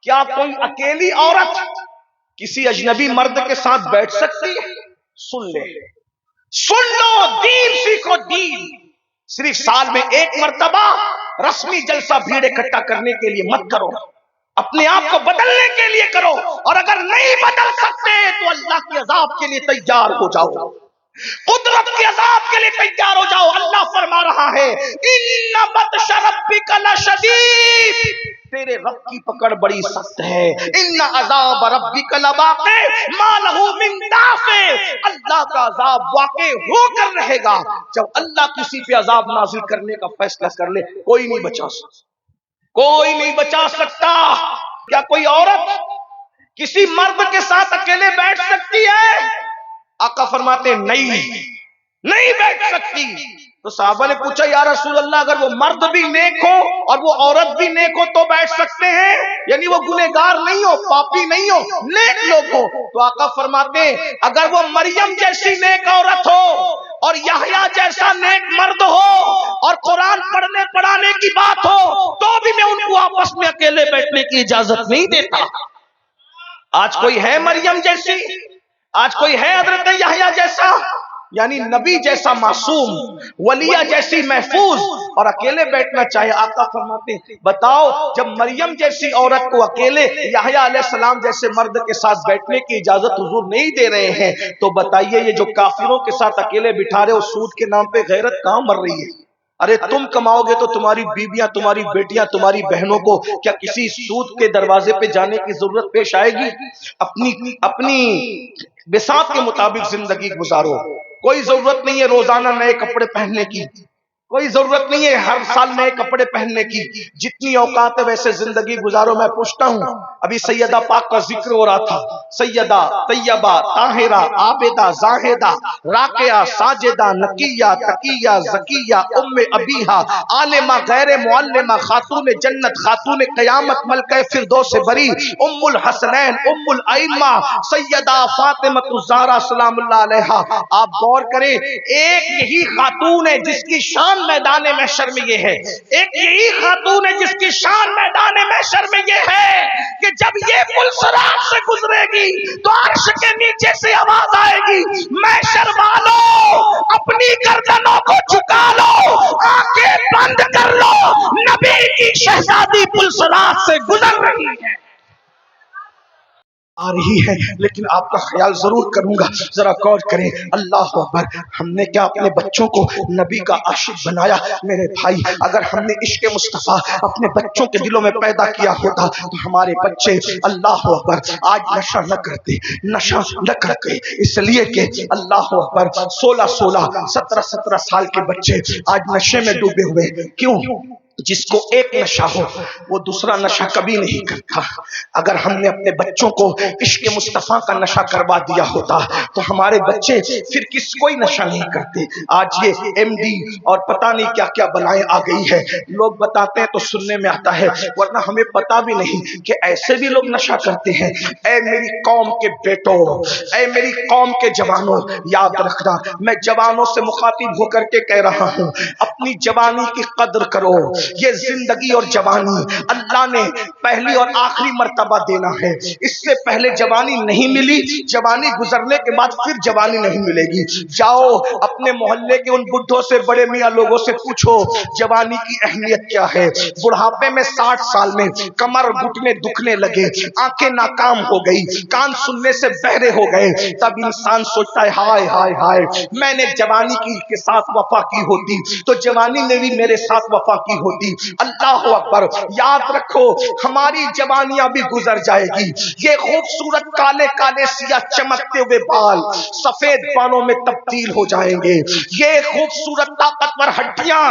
کیا کوئی اکیلی عورت کسی اجنبی مرد کے ساتھ بیٹھ سکتی ہے؟ سن لے، سن لو، دین سیکھو، دین صرف سال میں ایک مرتبہ رسمی جلسہ بھیڑ اکٹھا کرنے کے لیے مت کرو، اپنے آپ کو بدلنے کے لیے کرو، اور اگر نہیں بدل سکتے تو اللہ کے عذاب کے لیے تیار ہو جاؤ، قدرت کے عذاب کے لیے تیار ہو جاؤ۔ اللہ فرما رہا ہے ان بطش ربک لشدید، تیرے رب کی پکڑ بڑی سخت ہے، ان عذاب ربک لواقع ما لہ من دافع، اللہ کا عذاب واقع ہو کر رہے گا۔ جب اللہ کسی پہ عذاب نازل کرنے کا فیصلہ کر لے، کوئی نہیں بچا سکتا، کوئی نہیں بچا سکتا۔ کیا کوئی عورت کسی مرد کے ساتھ اکیلے بیٹھ سکتی ہے؟ آقا فرماتے نہیں بیٹھ سکتی۔ تو صحابہ نے پوچھا یا رسول اللہ اگر وہ مرد بھی نیک ہو اور وہ عورت بھی نیک ہو تو بیٹھ سکتے ہیں؟ یعنی وہ گنہگار نہیں ہو، پاپی نہیں ہو، نیک لوگ ہو؟ تو آقا فرماتے ہیں اگر وہ مریم جیسی نیک عورت ہو اور یحییٰ جیسا نیک مرد ہو اور قرآن پڑھنے پڑھانے کی بات ہو تو بھی میں ان کو آپس میں اکیلے بیٹھنے کی اجازت نہیں دیتا۔ آج کوئی ہے مریم جیسی؟ آج کوئی ہے حضرت یحییٰ جیسا، یعنی نبی جیسا معصوم، ولیہ جیسی محفوظ، اور اکیلے بیٹھنا چاہے؟ آقا فرماتے ہیں بتاؤ جب مریم جیسی عورت کو اکیلے یحییٰ علیہ السلام جیسے مرد کے ساتھ بیٹھنے کی اجازت حضور نہیں دے رہے ہیں تو بتائیے یہ جو کافروں کے ساتھ اکیلے بٹھا رہے ہو، سود کے نام پہ غیرت کہاں مر رہی ہے؟ ارے تم کماؤ گے تو تمہاری بیویاں، تمہاری بیٹیاں، تمہاری بہنوں کو کیا کسی سود کے دروازے پہ جانے کی ضرورت پیش آئے گی؟ اپنی بساط کے مطابق زندگی گزارو، کوئی ضرورت نہیں ہے روزانہ نئے کپڑے پہننے کی، کوئی ضرورت نہیں ہے ہر سال نئے کپڑے پہننے کی، جتنی اوقات ہے ویسے زندگی گزارو۔ میں پوچھتا ہوں ابھی سیدہ پاک کا ذکر ہو رہا تھا، سیدہ طیبہ طاہرہ عابدہ زاہدہ راکعہ ساجدہ نقیہ تقیہ زکیہ ام ابیہا عالمہ غیر معلمہ خاتون جنت خاتون قیامت ملکہ فردوس بری ام الحسنین ام الائمہ سیدہ فاطمہ الزہرا سلام اللہ علیہا۔ آپ غور کریں، ایک یہی خاتون ہے جس کی شان میدان محشر میں یہ ہے، ایک یہی خاتون ہے جس کی شان میدان محشر میں یہ ہے کہ جب یہ پل صراط سے گزرے گی تو عرش کے نیچے سے آواز آئے گی محشر والوں اپنی گردنوں کو جھکا لو، آنکھیں بند کر لو، نبی کی شہزادی پل صراط سے گزر رہی ہے، آ رہی ہے۔ لیکن آپ کا خیال ضرور کروں گا، ذرا غور کریں، اللہ اکبر، ہم نے کیا اپنے بچوں کو نبی کا عاشق بنایا؟ میرے بھائی اگر ہم نے عشق مصطفیٰ اپنے بچوں کے دلوں میں پیدا کیا ہوتا تو ہمارے بچے اللہ اکبر آج نشہ نہ کرتے، نشہ نہ کرتے، اس لیے کہ اللہ اکبر 16 17 سال کے بچے آج نشے میں ڈوبے ہوئے۔ کیوں؟ جس کو ایک نشہ ہو وہ دوسرا نشہ کبھی نہیں کرتا۔ اگر ہم نے اپنے بچوں کو عشق مصطفیٰ کا نشہ کروا دیا ہوتا تو ہمارے بچے پھر کوئی نشہ نہیں کرتے۔ آج یہ ایم ڈی اور پتہ نہیں کیا کیا بلائیں آ گئی ہے، لوگ بتاتے ہیں تو سننے میں آتا ہے، ورنہ ہمیں پتہ بھی نہیں کہ ایسے بھی لوگ نشہ کرتے ہیں۔ اے میری قوم کے بیٹوں، اے میری قوم کے جوانوں، یاد رکھنا، میں جوانوں سے مخاطب ہو کر کے کہہ رہا ہوں اپنی جوانی کی قدر کرو۔ یہ زندگی اور جوانی اللہ نے پہلی اور آخری مرتبہ دینا ہے، اس سے پہلے جوانی نہیں ملی، جوانی گزرنے کے بعد پھر جوانی نہیں ملے گی۔ جاؤ اپنے محلے کے ان بڈھوں سے، بڑے میاں لوگوں سے پوچھو جوانی کی اہمیت کیا ہے۔ بڑھاپے میں 60 سال میں کمر گھٹنے دکھنے لگے، آنکھیں ناکام ہو گئی، کان سننے سے بہرے ہو گئے، تب انسان سوچتا ہے ہائے ہائے ہائے میں نے جوانی کے ساتھ وفا کی ہوتی تو جوانی نے بھی میرے ساتھ وفا کی ہوتی۔ اللہ اکبر، یاد رکھو ہماری جوانیاں بھی گزر جائے گی، یہ خوبصورت کالے کالے سیاہ چمکتے ہوئے بال سفید بالوں میں تبدیل ہو جائیں گے، یہ خوبصورت طاقتور ہڈیاں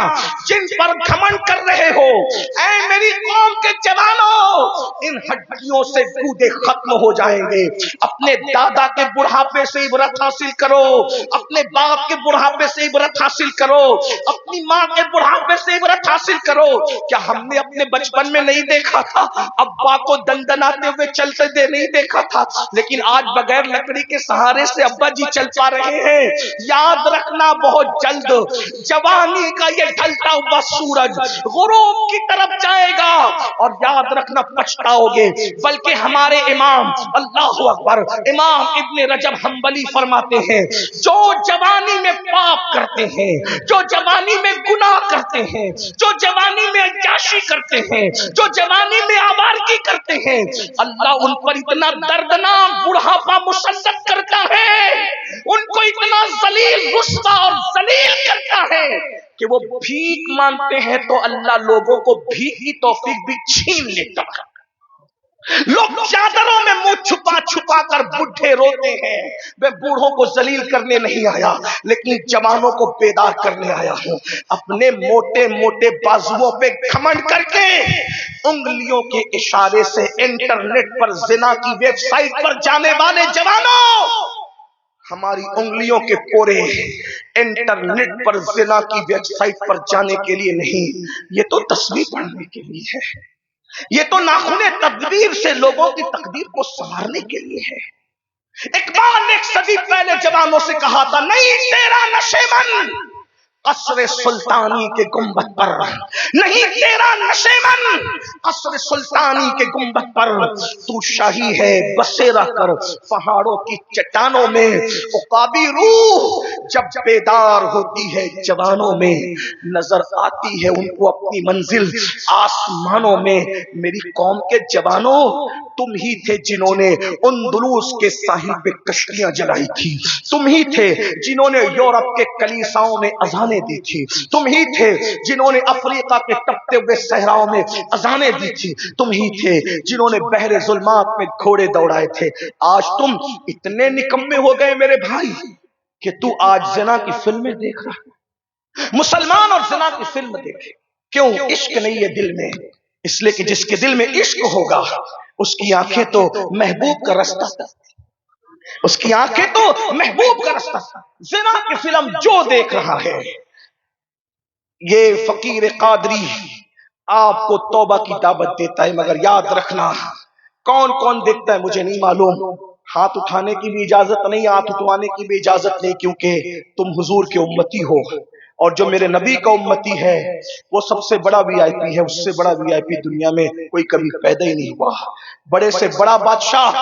جن پر گھمنڈ کر رہے ہو اے میری قوم کے جوانوں، ان ہڈیوں سے گودے ختم ہو جائیں گے۔ اپنے دادا کے بڑھاپے سے عبرت حاصل کرو، اپنے باپ کے بڑھاپے سے عبرت حاصل کرو، اپنی ماں کے بڑھاپے سے عبرت حاصل کرو۔ کرو. کیا ہم نے اپنے بچپن میں نہیں دیکھا تھا ابا کو دندناتے ہوئے چلتے دے نہیں دیکھا تھا؟ لیکن آج بغیر لکڑی کے سہارے سے ابا جی چل پا رہے ہیں. یاد رکھنا بہت جلد جوانی کا یہ ڈھلتا ہوا سورج غروب کی طرف جائے گا اور یاد رکھنا پچھتاؤ گے. بلکہ ہمارے امام اللہ اکبر امام ابن رجب حنبلی فرماتے ہیں جو جوانی میں پاپ کرتے ہیں، جو جوانی میں گناہ کرتے ہیں، جو جوانی میں عیاشی کرتے ہیں، جو جوانی میں آوارگی کرتے ہیں، اللہ ان پر اتنا دردناک بڑھاپا مسلط کرتا ہے، ان کو اتنا ذلیل رسوا اور ذلیل کرتا ہے کہ وہ بھیک مانگتے ہیں تو اللہ لوگوں کو بھیک کی توفیق بھی چھین لیتا ہے. لوگ چادروں میں منہ چھپا چھپا کر بڈھے روتے ہیں. میں بوڑھوں کو ذلیل کرنے نہیں آیا لیکن جوانوں کو بیدار کرنے آیا ہوں. اپنے موٹے موٹے بازوؤں پہ گھمنڈ کر کے انگلیوں کے اشارے سے انٹرنیٹ پر زنا کی ویب سائٹ پر جانے والے جوانوں، ہماری انگلیوں کے پورے انٹرنیٹ پر زنا کی ویب سائٹ پر جانے کے لیے نہیں، یہ تو تصویر پڑھنے کے لیے ہے. یہ تو ناخن تدبیر سے لوگوں کی تقدیر کو سنوارنے کے لیے ہے. اقبال نے ایک صدی پہلے جوانوں سے کہا تھا نہیں تیرا نشیمن قصر سلطانی کے گنبد پر، نہیں تیرا نشیمن قصر سلطانی کے گنبد پر، تو شاہی ہے بسیرا کر پہاڑوں کی چٹانوں میں. عقابی روح جب بیدار ہوتی ہے جوانوں میں نظر آتی ہے ان کو اپنی منزل آسمانوں میں. میری قوم کے جوانوں تم ہی تھے جنہوں نے اندلس کے ساحل پہ کشتیاں جلائی تھی، تم ہی تھے جنہوں نے یورپ کے کلیساؤں میں اذانیں دی تھی، تم ہی تھے جنہوں نے افریقہ کے تپتے ہوئے صحراؤں میں اذانیں دی تھی، تم ہی تھے جنہوں نے بحر ظلمات میں گھوڑے دوڑائے تھے. آج تم اتنے نکمے ہو گئے میرے بھائی کہ تو آج زنا کی فلمیں دیکھ رہا ہے. مسلمان اور زنا کی فلم دیکھے کیوں؟ عشق نہیں ہے دل میں. اس لیے کہ جس کے دل میں عشق ہوگا اس کی آنکھیں تو محبوب کا رستہ، اس کی آنکھیں تو محبوب کا رستہ. زنا کی فلم جو دیکھ رہا ہے یہ فقیر قادری آپ کو توبہ کی دعوت دیتا ہے، مگر یاد رکھنا کون کون دیکھتا ہے مجھے نہیں معلوم. ہاتھ اٹھانے کی بھی اجازت نہیں، ہاتھ اٹھوانے کی بھی اجازت نہیں، کیونکہ تم حضور کے امتی ہو اور جو میرے نبی کا امتی ہے وہ سب سے بڑا وی آئی پی ہے. اس سے بڑا وی آئی پی دنیا میں کوئی کبھی پیدا ہی نہیں ہوا. بڑے سے بڑا بادشاہ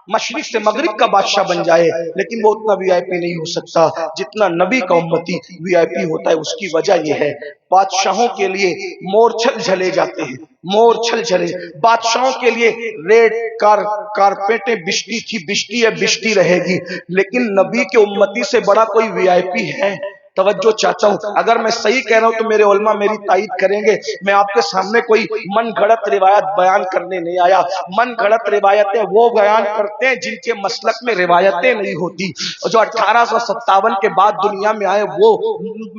مشرق سے مغرب کا بادشاہ بن جائے لیکن وہ اتنا وی آئی پی نہیں ہو سکتا جتنا نبی کا امتی وی آئی پی ہوتا ہے. اس کی وجہ یہ ہے بادشاہوں کے لیے مورچھل جھلے جاتے ہیں، مورچھل جھلے. بادشاہوں کے لیے ریڈ کارپیٹیں بچتی تھی، بچتی ہے، بچتی رہے گی. لیکن نبی کے امتی سے بڑا کوئی وی آئی پی ہے؟ توجہ چاہتا ہوں، اگر میں صحیح کہہ رہا ہوں تو میرے علماء میری تائید کریں گے. میں آپ کے سامنے کوئی من گھڑت روایت بیان کرنے نہیں آیا. من گھڑت روایتیں وہ بیان کرتے ہیں جن کے مسلک میں روایتیں نہیں ہوتی. جو 1857 کے بعد دنیا میں آئے وہ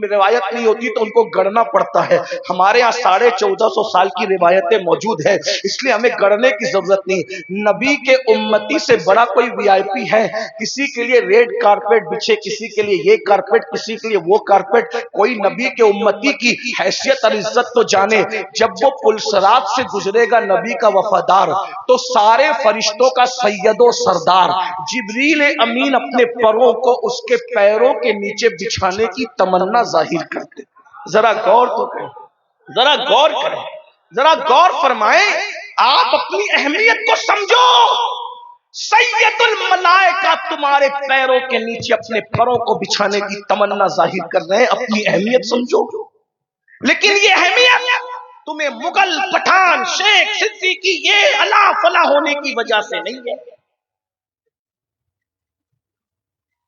روایت نہیں ہوتی تو ان کو گڑنا پڑتا ہے. ہمارے ہاں 1450 سال کی روایتیں موجود ہے، اس لیے ہمیں گڑنے کی ضرورت نہیں. نبی کے امتی سے بڑا کوئی وی آئی پی ہے؟ کسی کے لیے ریڈ کارپیٹ بچھے، کسی کے لیے یہ کارپیٹ، کسی کے لیے وہ کارپیٹ. کوئی نبی کے امتی کی حیثیت اور عزت تو جانے. جب وہ پلسرات سے گزرے گا نبی کا وفادار تو سارے فرشتوں کا سید و سردار جبریل امین اپنے پروں کو اس کے پیروں کے نیچے بچھانے کی تمنا ظاہر کرتے. ذرا غور تو کریں، ذرا غور کریں، ذرا غور فرمائیں. آپ اپنی اہمیت کو سمجھو. سید الملائکہ تمہارے پیروں کے نیچے اپنے پروں کو بچھانے کی تمنا ظاہر کر رہے ہیں. اپنی اہمیت سمجھو. لیکن یہ اہمیت تمہیں مغل، پٹھان، شیخ، صدیقی یہ الا فلا ہونے کی وجہ سے نہیں ہے.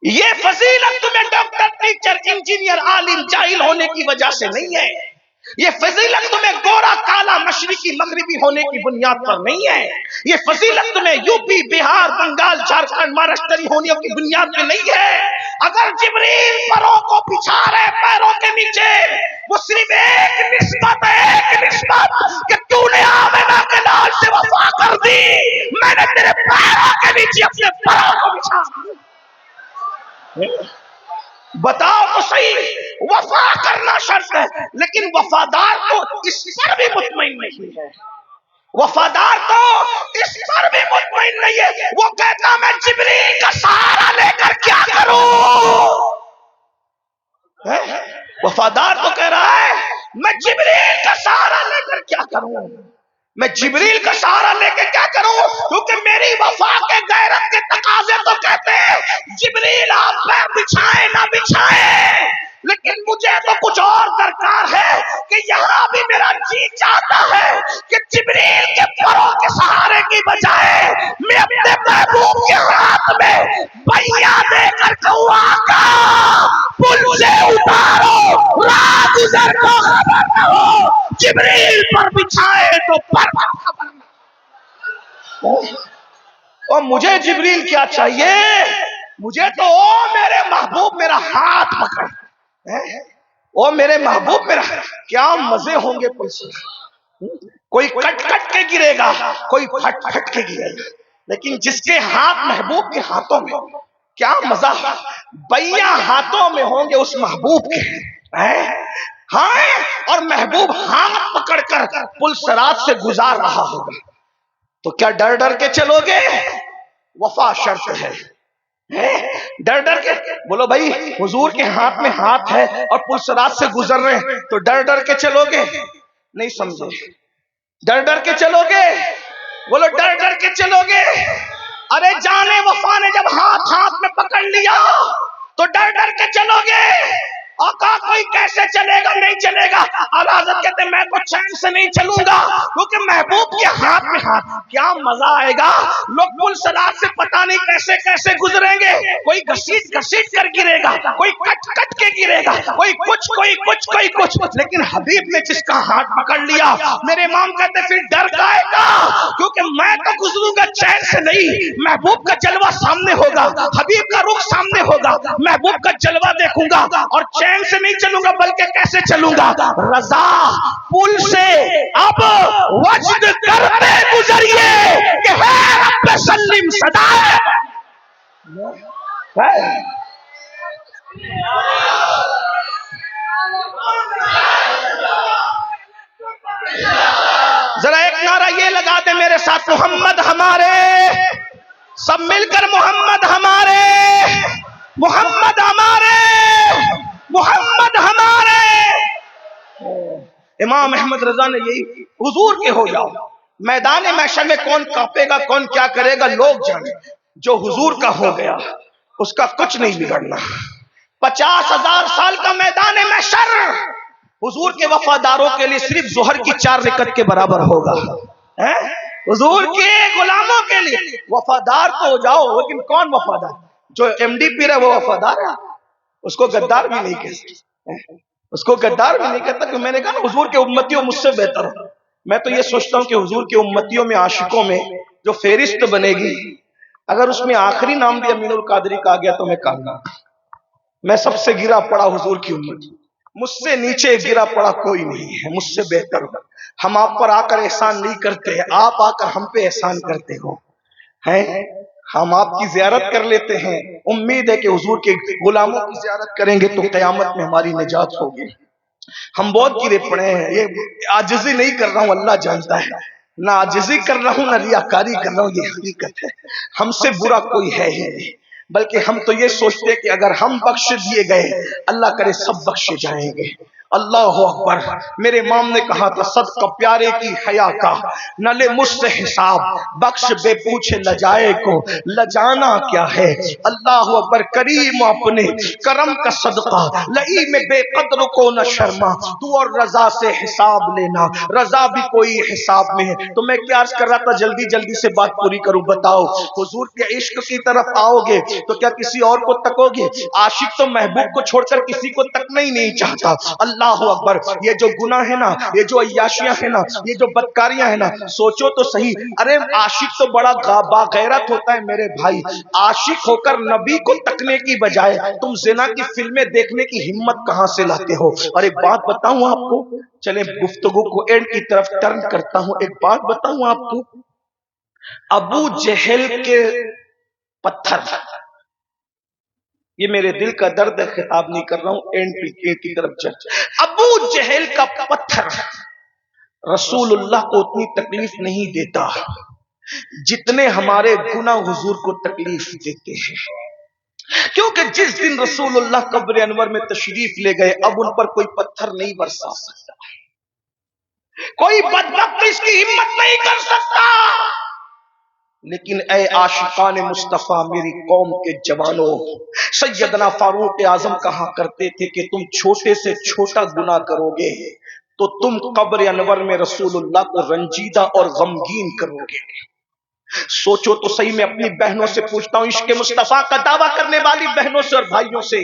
یہ فضیلت تمہیں ڈاکٹر، ٹیچر، انجینئر، عالم، جاہل ہونے کی وجہ سے نہیں ہے. یہ فضیلت تمہیں گورا، کالا، مشرقی، مغربی ہونے کی بنیاد پر نہیں ہے. یہ فضیلت تمہیں یو پی، بہار، بنگال، جھارکھنڈ، مہاراشٹری ہونے کی بنیاد پہ نہیں ہے. اگر جبریل پروں کو بچھا رہے پیروں کے نیچے وہ صرف ایک نسبت ہے، ایک نسبت کہ تو نے آمنہ کے لال سے وفا کر دی، میں نے تیرے پیروں کے نیچے اپنے پروں کو بچھا. بتاؤ تو صحیح، وفا کرنا شرط ہے، لیکن وفادار تو اس پر بھی مطمئن نہیں ہے، وفادار تو اس پر بھی مطمئن نہیں ہے، وہ کہتا میں جبریل کا سہارا لے کر کیا کروں؟ وفادار تو کہہ رہا ہے میں جبریل کا سہارا لے کر کیا کروں، میں جبریل کا سہارا لے کے کیا کروں، کیونکہ میری وفا کے غیرت کے تقاضے تو کہتے ہیں جبریل آپ پیر بچھائیں نہ بچھائیں، لیکن مجھے تو کچھ اور درکار ہے کہ یہاں بھی میرا جی چاہتا ہے کہ جبریل کے پروں کے سہارے کی بجائے میں اپنے محبوب کے ہاتھ میں بہیا دے کر کہوں آقا پل سے اتارو راہ گزر کو خبر نہ ہو، جبریل پر بچھائے تو پر خبر نہ ہو۔ اور مجھے جبریل کیا چاہیے، مجھے تو او میرے محبوب میرا ہاتھ پکڑ، او میرے محبوب میرا، کیا مزے ہوں گے پل سے، کوئی کٹ کٹ کے گرے گا، کوئی پھٹ پھٹ کے گرے گا، لیکن جس کے ہاتھ محبوب کے ہاتھوں میں، کیا مزہ، بھیا ہاتھوں میں ہوں گے اس محبوب کے، ہاں، اور محبوب ہاتھ پکڑ کر پل صراط سے گزار رہا ہوگا، تو کیا ڈر ڈر کے چلو گے؟ وفا شرط ہے، ڈر ڈر کے بولو بھائی حضور کے ہاتھ میں ہاتھ ہے اور پل صراط سے گزر رہے ہیں تو ڈر ڈر کے چلو گے؟ نہیں سمجھے، ڈر ڈر کے چلو گے؟ بولو ڈر ڈر کے چلو گے؟ ارے جانے وفا نے جب ہاتھ ہاتھ میں پکڑ لیا تو ڈر ڈر کے چلو گے؟ آقا کوئی کیسے چلے گا؟ نہیں چلے گا، اعلیٰ حضرت کہتے ہیں میں تو چین سے نہیں چلوں گا کیونکہ محبوب کے ہاتھ میں ہاتھ، کیا مزہ آئے گا، لوگ پل صراط سے پتہ نہیں کیسے کیسے گزریں گے، کوئی گھسیٹ گھسیٹ کر گرے گا، کوئی کٹ کٹ کے گرے گا، کوئی کچھ کوئی کچھ، لیکن حبیب نے جس کا ہاتھ پکڑ لیا، میرے امام کہتے پھر ڈر گائے گا کیونکہ میں تو گزروں گا چین سے نہیں، محبوب کا جلوہ سامنے ہوگا، حبیب کا رخ سامنے ہوگا، محبوب کا جلوہ دیکھوں گا، اور چین سے نہیں چلوں گا بلکہ کیسے چلوں گا؟ رضا پل سے اب وجد کرتے گزریے کہ ہے رب سلم صدائے، ذرا ایک نعرہ یہ لگا دے میرے ساتھ، محمد ہمارے، سب مل کر محمد ہمارے، محمد ہمارے، محمد ہمارے۔ امام احمد رضا نے یہی، حضور کے ہو جاؤ، میدان محشر میں کون کانپے گا، کون کیا کرے گا لوگ جانے، جو حضور کا ہو گیا اس کا کچھ نہیں بگڑنا۔ 50,000 سال کا میدان محشر حضور کے وفاداروں کے لیے صرف ظہر کی 4 رکعت کے برابر ہوگا، حضور کے غلاموں کے لیے۔ وفادار تو ہو جاؤ، لیکن کون وفادار؟ جو ایم ڈی پی رہا وہ وفادار ہے، اس کو غدار بھی نہیں کہتا، اس کو غدار بھی نہیں کہتا، کہ میں نے کہا نا حضور کے امتیوں مجھ سے بہتر ہو۔ میں تو یہ سوچتا ہوں کہ حضور کے امتیوں میں، عاشقوں میں جو فہرست بنے گی، اگر اس میں آخری نام بھی امین القادری کا آ گیا تو میں کہوں، میں سب سے گرا پڑا حضور کی امت، مجھ سے نیچے گرا پڑا کوئی نہیں ہے، مجھ سے بہتر ہو۔ ہم آپ پر آ کر احسان نہیں کرتے، آپ آ کر ہم پہ احسان کرتے ہو، ہیں ہم آپ کی زیارت کر لیتے ہیں، امید ہے کہ حضور کے غلاموں کی زیارت کریں گے تو قیامت میں ہماری نجات ہوگی۔ ہم بہت گرے پڑے ہیں، یہ عاجزی نہیں کر رہا ہوں، اللہ جانتا ہے، نہ عاجزی کر رہا ہوں نہ ریاکاری کر رہا ہوں، یہ حقیقت ہے، ہم سے برا کوئی ہے ہی نہیں، بلکہ ہم تو یہ سوچتے کہ اگر ہم بخش دیے گئے اللہ کرے سب بخشے جائیں گے۔ اللہ اکبر، میرے امام نے کہا تھا صدقہ پیارے کی حیا کا، نہ لے مجھ سے حساب، بخش بے پوچھے لجائے کو، لجانا کیا ہے۔ اللہ اکبر، کریم اپنے کرم کا صدقہ، لئی میں بے قدر کو نہ شرما، تو اور رضا سے حساب لینا، رضا بھی کوئی حساب میں ہے۔ تو میں کیا عرض کر رہا تھا، جلدی جلدی سے بات پوری کروں، بتاؤ حضور کے عشق کی طرف آؤ گے تو کیا کسی اور کو تکو گے؟ عاشق تو محبوب کو چھوڑ کر کسی کو تکنا ہی نہیں چاہتا۔ اللہ اکبر، یہ جو گناہ ہے نا، یہ جو عیاشیاں ہیں نا، یہ جو بدکاریاں ہیں نا، سوچو تو صحیح، ارے عاشق تو بڑا باغیرت ہوتا ہے میرے بھائی، عاشق ہو کر نبی کو تکنے کی بجائے تم زنا کی فلمیں دیکھنے کی ہمت کہاں سے لاتے ہو؟ اور ایک بات بتاؤں آپ کو، چلیں گفتگو کو اینڈ کی طرف ٹرن کرتا ہوں، ایک بات بتاؤں آپ کو، ابو جہل کے پتھر یہ میرے دل کا درد ہے، خطاب نہیں کر رہا ہوں، اینڈ پی کی طرف چل۔ ابو جہل کا پتھر رسول اللہ کو اتنی تکلیف نہیں دیتا جتنے ہمارے گناہ حضور کو تکلیف دیتے ہیں، کیونکہ جس دن رسول اللہ قبر انور میں تشریف لے گئے اب ان پر کوئی پتھر نہیں برسا سکتا، کوئی بدبخت اس کی ہمت نہیں کر سکتا۔ لیکن اے عاشقان مصطفیٰ، میری قوم کے جوانوں، سیدنا فاروق اعظم کہا کرتے تھے کہ تم چھوٹے سے چھوٹا گناہ کرو گے تو تم قبر انور میں رسول اللہ کو رنجیدہ اور غمگین کرو گے۔ سوچو تو صحیح، میں اپنی بہنوں سے پوچھتا ہوں، عشق مصطفیٰ کا دعویٰ کرنے والی بہنوں سے اور بھائیوں سے،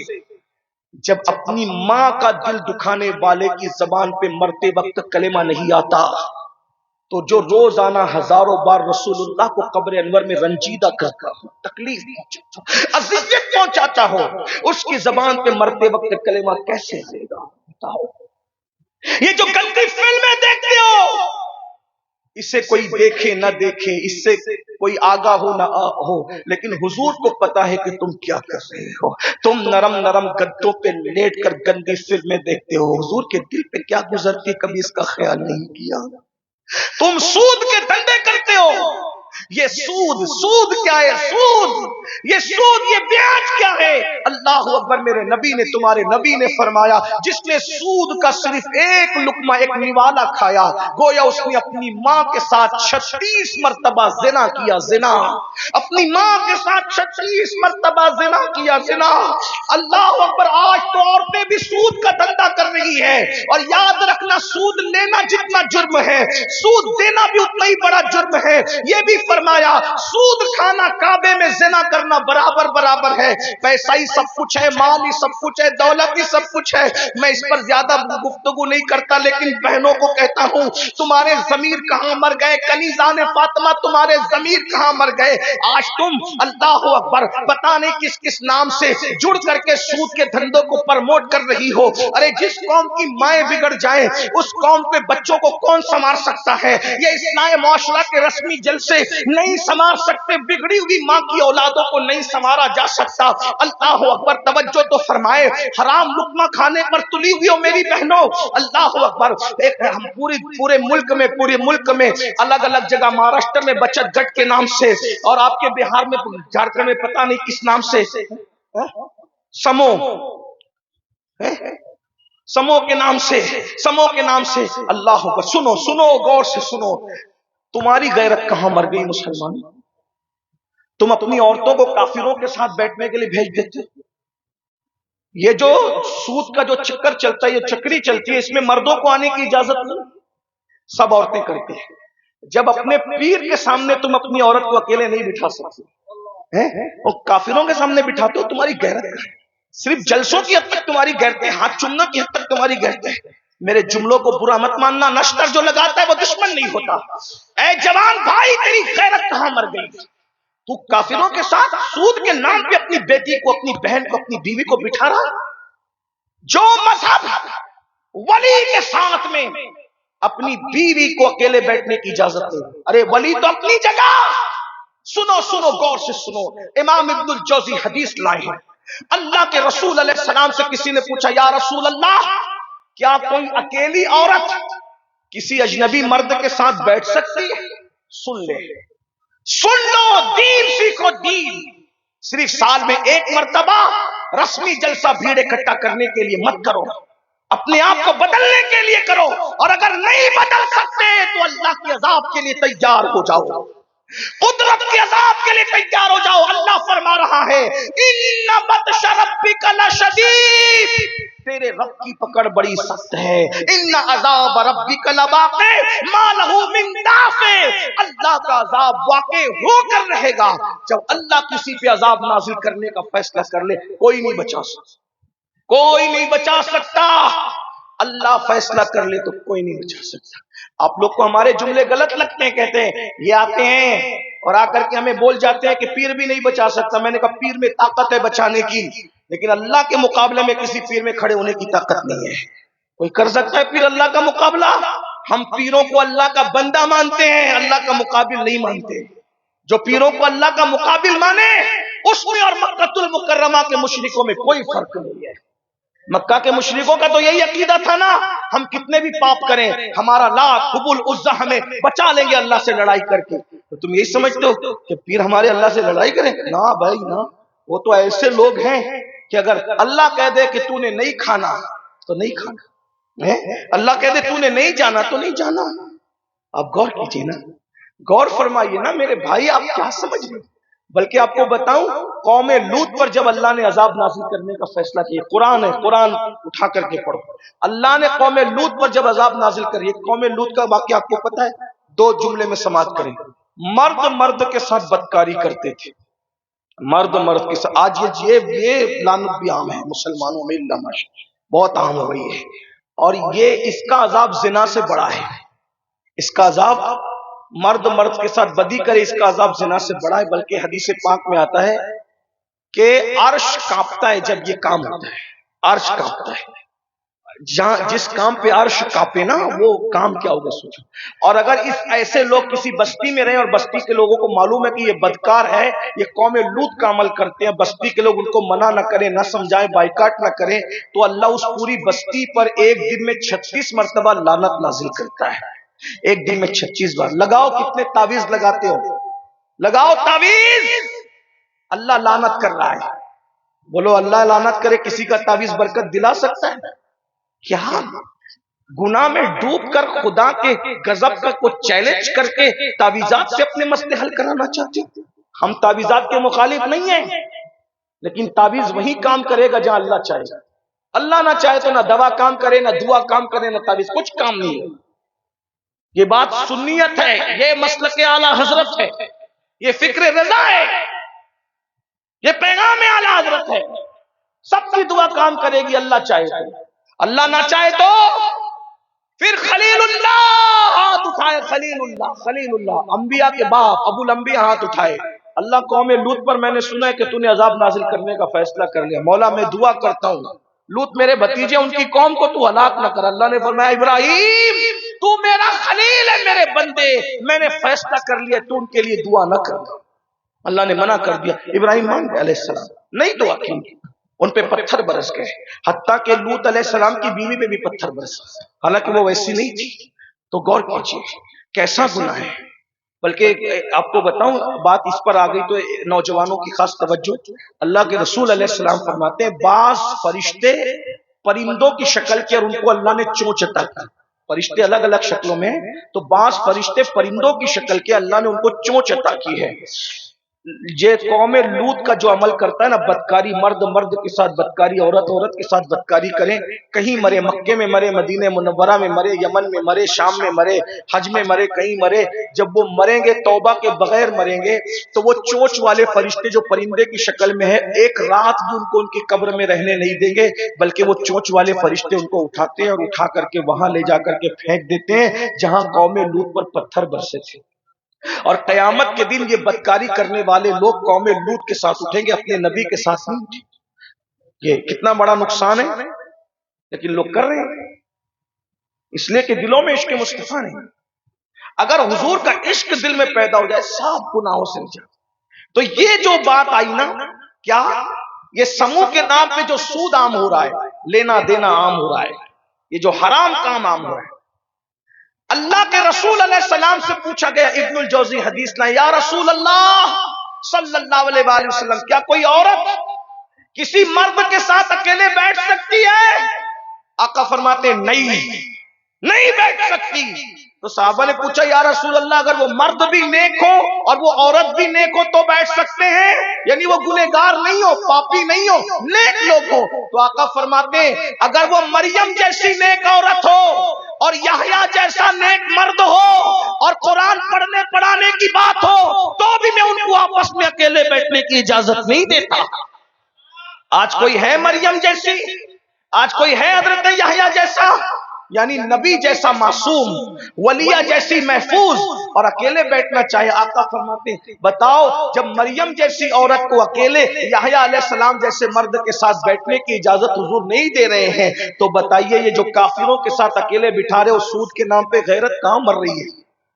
جب اپنی ماں کا دل دکھانے والے کی زبان پہ مرتے وقت کلمہ نہیں آتا تو جو روزانہ ہزاروں بار رسول اللہ کو قبر انور میں رنجیدہ کرتا ہو، تکلیف پہنچاتا ہو، اذیت پہنچاتا ہو، اس کی زبان پہ مرتے وقت کلمہ کیسے دے گا؟ بتاؤ۔ یہ جو گندی فلمیں دیکھتے ہو، اسے کوئی دیکھے نہ دیکھے، اس سے کوئی آگاہ ہو نہ ہو، لیکن حضور کو پتا ہے کہ تم کیا کر رہے ہو۔ تم نرم نرم گدوں پہ لیٹ کر گندی فلمیں دیکھتے ہو، حضور کے دل پہ کیا گزرتی کبھی اس کا خیال نہیں کیا۔ تم سود کے دھندے کرتے ہو، یہ سود کیا ہے؟ سود یہ بیاج کیا ہے؟ اللہ اکبر، میرے نبی نے، تمہارے نبی نے فرمایا جس نے سود کا صرف ایک لقمہ، ایک نوالا کھایا، گویا اس نے اپنی ماں کے ساتھ 36 مرتبہ زنا کیا، زنا، اپنی ماں کے ساتھ 36 مرتبہ زنا کیا، زنا۔ اللہ اکبر، آج تو عورتیں بھی سود کا دھندا کر رہی ہیں، اور یاد رکھنا سود لینا جتنا جرم ہے، سود دینا بھی اتنا ہی بڑا جرم ہے۔ یہ بھی فرمایا سود کھانا کعبے میں زنا کرنا برابر ہے۔ پیسہ ہی سب کچھ ہے، مال ہی سب کچھ ہے، دولت ہی سب کچھ ہے۔ میں اس پر زیادہ گفتگو نہیں کرتا، لیکن بہنوں کو کہتا ہوں تمہارے ضمیر کہاں مر گئے؟ کنیزان فاطمہ تمہارے ضمیر کہاں مر گئے؟ آج تم اللہ اکبر پتہ نہیں کس کس نام سے جڑ کر کے سود کے دھندوں کو پرموٹ کر رہی ہو۔ ارے جس قوم کی مائیں بگڑ جائیں اس قوم کے بچوں کو کون سنوار سکتا ہے؟ یہ اصلاح معاشرہ کے رسمی جلسے نہیں سنوار سکتے، بگڑی ہوئی ماں کی اولادوں کو نہیں سنوارا جا سکتا۔ اللہ اکبر، توجہ تو فرمائے، حرام لقمہ کھانے پر تلی ہوئی ہو میری بہنوں، اللہ اکبر۔ ہم پورے ملک میں الگ الگ جگہ، مہاراشٹر میں بچت گٹ کے نام سے، اور آپ کے بہار میں، جھارکھنڈ میں پتہ نہیں کس نام سے، سمو کے نام سے، اللہ اکبر۔ سنو غور سے سنو، تمہاری غیرت کہاں مر گئی مسلمان؟ تم اپنی عورتوں کو کافروں کے ساتھ بیٹھنے کے لیے بھیج دیتے۔ یہ جو سود کا جو چکر چلتا ہے، یہ چکری چلتی ہے، اس میں مردوں کو آنے کی اجازت نہیں، سب عورتیں کرتی ہیں۔ جب اپنے پیر کے سامنے تم اپنی عورت کو اکیلے نہیں بٹھا سکتے، اور کافروں کے سامنے بٹھاتے ہو، تمہاری غیرت ہے۔ صرف جلسوں کی حد تک تمہاری غیرت ہے، ہاتھ چومنے کی حد تک تمہاری غیرت ہے۔ میرے جملوں کو برا مت ماننا، نشتر جو لگاتا ہے وہ دشمن نہیں ہوتا۔ اے جوان بھائی، تیری غیرت کہاں مر گئی؟ تو کافروں کے ساتھ سود کے نام پہ اپنی بیٹی کو، اپنی بہن کو، اپنی بیوی کو بٹھا رہا۔ جو مذہب ولی کے ساتھ میں اپنی بیوی کو اکیلے بیٹھنے کی اجازت ہے، ارے ولی تو اپنی جگہ۔ سنو غور سے سنو، امام ابن الجوزی حدیث لائے ہیں، اللہ کے رسول علیہ السلام سے کسی نے پوچھا، یا رسول اللہ، کیا کوئی اکیلی عورت کسی اجنبی مرد کے ساتھ بیٹھ سکتی ہے؟ سن لو، دین سیکھو، دین صرف سال میں ایک مرتبہ رسمی جلسہ بھیڑ اکٹھا کرنے کے لیے مت کرو، اپنے آپ کو بدلنے کے لیے کرو، اور اگر نہیں بدل سکتے تو اللہ کے عذاب کے لیے تیار ہو جاؤ، قدرت کے عذاب کے لیے تیار ہو جاؤ۔ اللہ فرما رہا ہے ان بطش ربک لشدید، تیرے رب کی پکڑ بڑی سخت ہے، ان عذاب ربک لواقع ما لہ من دافع، اللہ کا عذاب واقع ہو کر رہے گا۔ جب اللہ کسی پہ عذاب نازل کرنے کا فیصلہ کر لے، کوئی نہیں بچا سکتا، اللہ فیصلہ کر لے تو کوئی نہیں بچا سکتا۔ آپ لوگ کو ہمارے جملے غلط لگتے ہیں، کہتے ہیں یہ آتے ہیں اور آ کر کے ہمیں بول جاتے ہیں کہ پیر بھی نہیں بچا سکتا۔ میں نے کہا پیر میں طاقت ہے بچانے کی، لیکن اللہ کے مقابلے میں کسی پیر میں کھڑے ہونے کی طاقت نہیں ہے۔ کوئی کر سکتا ہے پیر اللہ کا مقابلہ؟ ہم پیروں کو اللہ کا بندہ مانتے ہیں، اللہ کا مقابل نہیں مانتے۔ جو پیروں کو اللہ کا مقابل مانے اس میں اور مکہ المکرمہ کے مشرکوں میں کوئی فرق نہیں ہے۔ مکہ کے مشرکوں کا تو یہی عقیدہ تھا نا، ہم کتنے بھی پاپ کریں ہمارا لات حبل عزا ہمیں بچا لیں گے اللہ سے لڑائی کر کے۔ تو تم یہی سمجھتے ہو کہ پیر ہمارے اللہ سے لڑائی کریں؟ نہ بھائی نہ، وہ تو ایسے لوگ ہیں کہ اگر اللہ کہہ دے کہ تو نے نہیں کھانا تو نہیں کھانا، اللہ کہہ دے تو نے نہیں جانا تو نہیں جانا۔ آپ غور کیجئے نا، غور فرمائیے نا میرے بھائی، آپ کیا سمجھ رہے ہیں؟ بلکہ آپ کو بتاؤں، قوم لوط پر جب اللہ نے عذاب نازل کرنے کا فیصلہ کیا، قرآن ہے، قرآن اٹھا کر کے پڑھو، اللہ نے قوم لوط پر جب عذاب نازل کری، قوم لوط کا واقعہ آپ کو پتا ہے؟ 2 جملے میں سماعت کریں۔ مرد مرد کے ساتھ بدکاری کرتے تھے، مرد مرد کے ساتھ۔ آج یہ لعنت بھی عام ہے مسلمانوں میں، اللہ ماشاء بہت عام ہو گئی ہے، اور یہ اس کا عذاب زنا سے بڑا ہے۔ اس کا عذاب مرد مرد کے ساتھ بدی کرے، اس کا عذاب زنا سے بڑا ہے۔ بلکہ حدیث پاک میں آتا ہے کہ عرش کانپتا ہے جب یہ کام ہوتا ہے، عرش کانپتا ہے۔ جس کام پہ عرش کانپے نا، وہ کام کیا ہوگا سوچو۔ اور اگر اس ایسے لوگ کسی بستی میں رہیں اور بستی کے لوگوں کو معلوم ہے کہ یہ بدکار ہے، یہ قوم لوط کا عمل کرتے ہیں، بستی کے لوگ ان کو منع نہ کریں، نہ سمجھائیں، بائیکاٹ نہ کریں، تو اللہ اس پوری بستی پر ایک دن میں 36 مرتبہ لعنت نازل کرتا ہے۔ ایک دن میں 36 بار۔ لگاؤ کتنے تعویذ لگاتے ہو، لگاؤ تعویذ، اللہ لعنت کر رہا ہے۔ بولو اللہ لعنت کرے، کسی کا تعویذ برکت دلا سکتا ہے کیا؟ گناہ میں ڈوب کر خدا کے غضب کا کو چیلنج کر کے تعویذات سے اپنے مسئلے حل کرانا چاہتے ہیں۔ ہم تعویذات کے مخالف نہیں ہیں، لیکن تعویذ وہی کام کرے گا جہاں اللہ چاہے۔ اللہ نہ چاہے تو نہ دوا کام کرے، نہ دعا کام کرے، نہ تعویذ، کچھ کام نہیں ہے۔ یہ بات سنیت ہے، یہ مسلک اعلی حضرت ہے، یہ فکر رضا ہے، یہ پیغام اعلی حضرت ہے۔ سب کی دعا کام کرے گی اللہ چاہے تو، اللہ نہ چاہے تو پھر خلیل اللہ ہاتھ اٹھائے، خلیل اللہ، خلیل اللہ، انبیاء کے باپ ابو الانبیاء ہاتھ اٹھائے، اللہ قوم لوط پر میں نے سنا ہے کہ تو نے عذاب نازل کرنے کا فیصلہ کر لیا، مولا میں دعا کرتا ہوں لوط میرے بھتیجے ان کی قوم کو تو ہلاک نہ کر۔ اللہ نے فرمایا ابراہیم تو میرا خلیل ہے، میرے بندے، میں نے فیصلہ کر لیا تو ان کے لیے دعا نہ کر۔ اللہ نے منع کر دیا، ابراہیم مان گئے علیہ السلام، نہیں دعا کی، ان پہ پتھر برس گئے، حتیٰ کہ لوط علیہ السلام کی بیوی پہ بھی پتھر برس، حالانکہ وہ ویسی نہیں تھی۔ تو غور کیجیے کیسا گناہ ہے۔ بلکہ آپ کو بتاؤں، بات اس پر آ گئی تو نوجوانوں کی خاص توجہ، اللہ کے رسول علیہ السلام فرماتے ہیں بعض فرشتے پرندوں کی شکل کے، اور ان کو اللہ نے چونچ عطا کی، فرشتے الگ الگ شکلوں میں، تو بعض فرشتے پرندوں کی شکل کے اللہ نے ان کو چونچ عطا کی ہے۔ یہ قوم لوط کا جو عمل کرتا ہے نا، بدکاری، مرد مرد کے ساتھ بدکاری، عورت عورت کے ساتھ بدکاری کریں، کہیں مرے، مکے میں مرے، مدینہ منورہ میں مرے، یمن میں مرے، شام میں مرے، حج میں مرے، کہیں مرے، جب وہ مریں گے توبہ کے بغیر مریں گے تو وہ چونچ والے فرشتے جو پرندے کی شکل میں ہے، ایک رات بھی ان کو ان کی قبر میں رہنے نہیں دیں گے، بلکہ وہ چونچ والے فرشتے ان کو اٹھاتے ہیں اور اٹھا کر کے وہاں لے جا کر کے پھینک دیتے ہیں جہاں قوم لوط پر پتھر برسے تھے۔ اور قیامت کے دن یہ بدکاری کرنے والے لوگ قوم لوط کے ساتھ اٹھیں گے، اپنے نبی کے ساتھ نہیں اٹھیں۔ یہ کتنا بڑا نقصان ہے، لیکن لوگ کر رہے ہیں، اس لیے کہ دلوں میں عشق مصطفیٰ نہیں۔ اگر حضور کا عشق دل میں پیدا ہو جائے، سب گناہوں سے نجات۔ تو یہ جو بات آئی نا، کیا یہ سموہ کے نام پہ جو سود عام ہو رہا ہے، لینا دینا عام ہو رہا ہے، یہ جو حرام کام عام ہو رہا ہے، اللہ کے رسول علیہ السلام سے پوچھا گیا، ابن الجوزی حدیث لائے، یا رسول اللہ صلی اللہ علیہ وآلہ وسلم، کیا کوئی عورت کسی مرد کے ساتھ اکیلے بیٹھ سکتی ہے؟ آقا فرماتے ہیں نہیں بیٹھ سکتی۔ تو صحابہ نے پوچھا یا رسول اللہ اگر وہ مرد بھی نیک ہو اور وہ عورت بھی نیک ہو تو بیٹھ سکتے ہیں، یعنی وہ گنہگار نہیں ہو، پاپی نہیں ہو، نیک لوگ ہو؟ تو آقا فرماتے ہیں اگر وہ مریم جیسی نیک عورت ہو اور یحییٰ جیسا نیک مرد ہو اور قرآن پڑھنے پڑھانے کی بات ہو تو بھی میں ان کو آپس میں اکیلے بیٹھنے کی اجازت نہیں دیتا۔ آج کوئی ہے مریم جیسی؟ آج کوئی ہے حضرت یحییٰ جیسا، یعنی نبی جیسا معصوم، ولیہ جیسی محفوظ، اور اکیلے بیٹھنا چاہے؟ آقا فرماتے ہیں بتاؤ جب مریم جیسی عورت کو اکیلے یحییٰ علیہ السلام جیسے مرد کے ساتھ بیٹھنے کی اجازت حضور نہیں دے رہے ہیں، تو بتائیے یہ جو کافروں کے ساتھ اکیلے بٹھا رہے ہو، سود کے نام پہ غیرت کہاں مر رہی ہے؟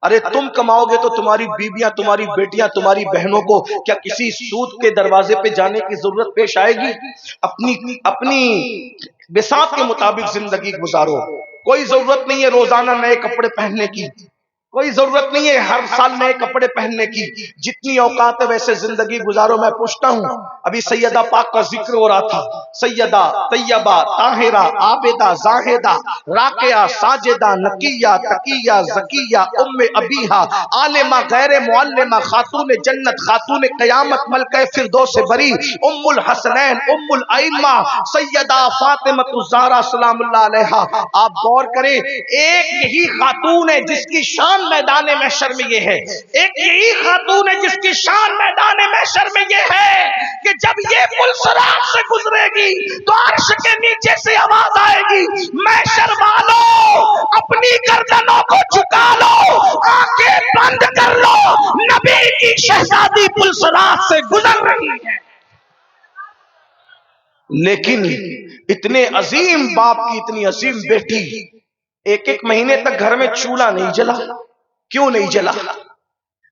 ارے تم کماؤ گے تو تمہاری بیویاں، تمہاری بیٹیاں، تمہاری بہنوں کو کیا کسی سود کے دروازے پہ جانے کی ضرورت پیش آئے گی؟ اپنی بساط کے مطابق زندگی گزارو. کوئی ضرورت نہیں ہے روزانہ نئے کپڑے پہننے کی، کوئی ضرورت نہیں ہے ہر سال نئے کپڑے پہننے کی. جتنی اوقات ہے ویسے زندگی گزارو. میں پوچھتا ہوں، ابھی سیدہ پاک کا ذکر ہو رہا تھا، سیدہ طیبہ طاہرہ عابدہ زاہدہ راقیہ ساجدہ نقیہ تقیہ زکیہ ام ابیہا عالمہ غیر معلمہ خاتون جنت خاتون قیامت ملکہ فردوس بری ام الحسنین ام الائمہ سیدہ فاطمہ الزہرا سلام اللہ علیہا. آپ غور کریں، ایک یہی خاتون ہے جس کی شان میدان محشر میں یہ ہے، ایک یہی خاتون ہے جس کی شان میدان محشر میں یہ ہے کہ جب یہ پل صراط سے گزرے گی تو عرش کے نیچے سے آواز آئے گی، محشر والوں اپنی گردنوں کو جھکا لو، آنکھیں بند کر لو، نبی کی شہزادی پل صراط سے گزر رہی ہے. لیکن اتنے عظیم باپ کی اتنی عظیم بیٹی، ایک ایک مہینے تک گھر میں چولہا نہیں جلا. کیوں نہیں جلا؟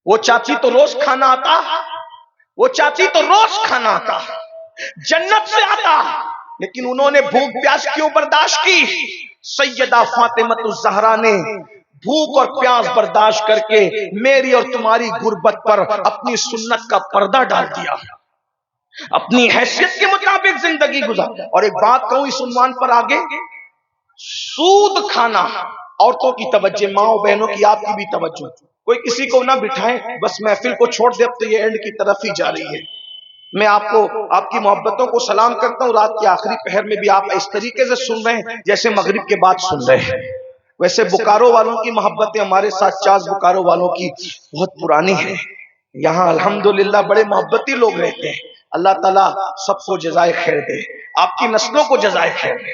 وہ چاچی تو روز کھانا آتا، وہ چاچی تو روز کھانا آتا، جنت سے آتا، لیکن انہوں نے بھوک پیاس کیوں برداشت کی؟ سیدہ فاطمہ الزہرا نے بھوک اور پیاس برداشت کر کے میری اور تمہاری غربت پر اپنی سنت کا پردہ ڈال دیا، اپنی حیثیت کے مطابق زندگی گزار. اور ایک بات کہوں اس عنوان پر آگے، سود کھانا، عورتوں کی توجہ، ماں بہنوں کی آپ کی بھی توجہ، کوئی کسی کو نہ بٹھائیں، بس محفل کو چھوڑ دے، اب تو یہ اینڈ کی طرف ہی جا رہی ہے. میں آپ کو آپ کی محبتوں کو سلام کرتا ہوں. رات کے آخری پہر میں بھی آپ اس طریقے سے سن رہے ہیں جیسے مغرب کے بعد سن رہے ہیں. ویسے بکارو والوں کی محبتیں ہمارے ساتھ چاز بکارو والوں کی بہت پرانی ہیں. یہاں الحمدللہ بڑے محبتی لوگ رہتے ہیں. اللہ تعالیٰ سب کو جزائے خیر دے، آپ کی نسلوں کو جزائے خیر دے.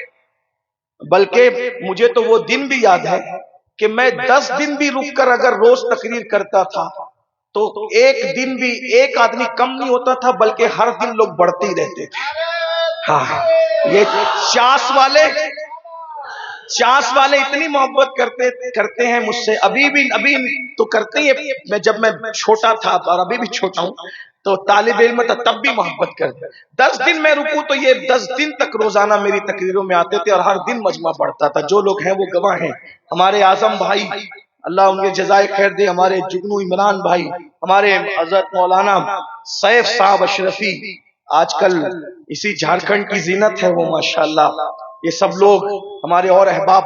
بلکہ مجھے تو وہ دن بھی یاد ہے کہ میں 10 دن بھی رک کر اگر روز تقریر کرتا تھا تو ایک دن بھی ایک آدمی کم نہیں ہوتا تھا، بلکہ ہر دن لوگ بڑھتے ہی رہتے تھے. ہاں، یہ چاس والے اتنی محبت کرتے ہیں مجھ سے، ابھی تو کرتے ہی. جب میں چھوٹا تھا اور ابھی بھی چھوٹا ہوں تو طالب علم تھا تب بھی محبت کرتے. 10 دن میں رکوں تو یہ 10 دن تک روزانہ میری تقریروں میں آتے تھے اور ہر دن مجمع بڑھتا تھا. جو لوگ ہیں وہ گواہ ہیں. ہمارے اعظم بھائی اللہ ان کے جزائے خیر دے، ہمارے جگنو عمران بھائی، ہمارے حضرت مولانا سیف صاحب اشرفی، آج کل اسی جھارکھنڈ کی زینت ہے وہ ماشاءاللہ. یہ سب لوگ ہمارے اور احباب،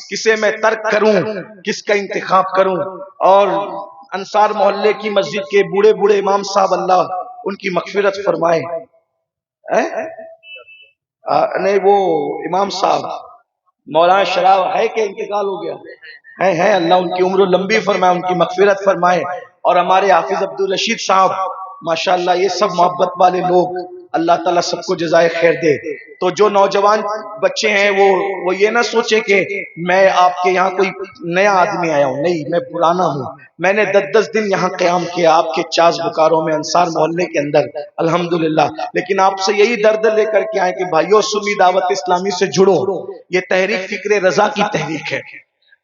کسے میں ترک کروں، کس کا انتخاب کروں. اور انصار محلے کی مسجد کے بوڑھے بوڑھے امام صاحب، اللہ ان کی مغفرت فرمائے. نہیں، وہ امام صاحب مولانا شراب ہے کہ انتقال ہو گیا ہے، اللہ ان کی عمر لمبی فرمائے، ان کی مغفرت فرمائے. اور ہمارے حافظ عبدالرشید صاحب ماشاءاللہ، یہ سب محبت والے لوگ، اللہ تعالیٰ سب کو جزائے خیر دے. تو جو نوجوان بچے ہیں وہ یہ نہ سوچیں کہ میں آپ کے یہاں کوئی نیا آدمی آیا ہوں، نہیں، میں پرانا ہوں. میں نے 10 دن یہاں قیام کیا آپ کے چاز بکاروں میں، انصار محلے کے اندر الحمدللہ. لیکن آپ سے یہی درد لے کر کے آئے کہ بھائیو سنی دعوت اسلامی سے جڑو. یہ تحریک فکر رضا کی تحریک ہے.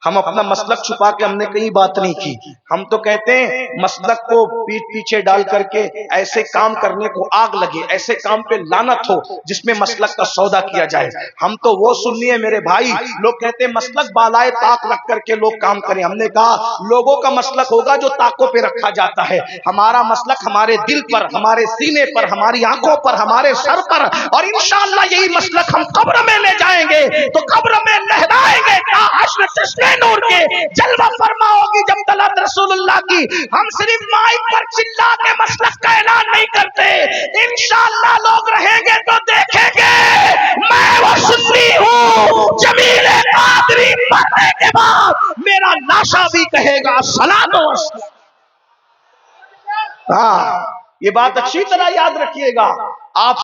ہم اپنا مسلک چھپا کے ہم نے کہیں بات نہیں کی. ہم تو کہتے ہیں مسلک کو پیٹ پیچھے ڈال کر کے ایسے کام کرنے کو آگ لگے، ایسے کام پہ لعنت ہو جس میں مسلک کا سودا کیا جائے. ہم تو وہ سننی ہے میرے بھائی. لوگ کہتے ہیں مسلک بالائے طاق رکھ کر کے لوگ کام کریں. ہم نے کہا لوگوں کا مسلک ہوگا جو طاقوں پہ رکھا جاتا ہے. ہمارا مسلک ہمارے دل پر، ہمارے سینے پر، ہماری آنکھوں پر، ہمارے سر پر. اور انشاءاللہ یہی مسلک ہم قبر میں لے جائیں گے تو قبر میں لہرائیں گے تا حشر چشمے نور کے جلوہ فرما ہوگی جب طلعت رسول اللہ کی. ہم صرف مائک پر چلا کے مسلک کا اعلان نہیں کرتے. انشاءاللہ لوگ رہیں گے تو دیکھیں گے میں وہ سنی ہوں جمیل قادری مرنے کے بعد میرا لاشا بھی کہے گا صلاۃ و سلام. ہاں، یہ بات اچھی طرح یاد رکھیے گا. آپ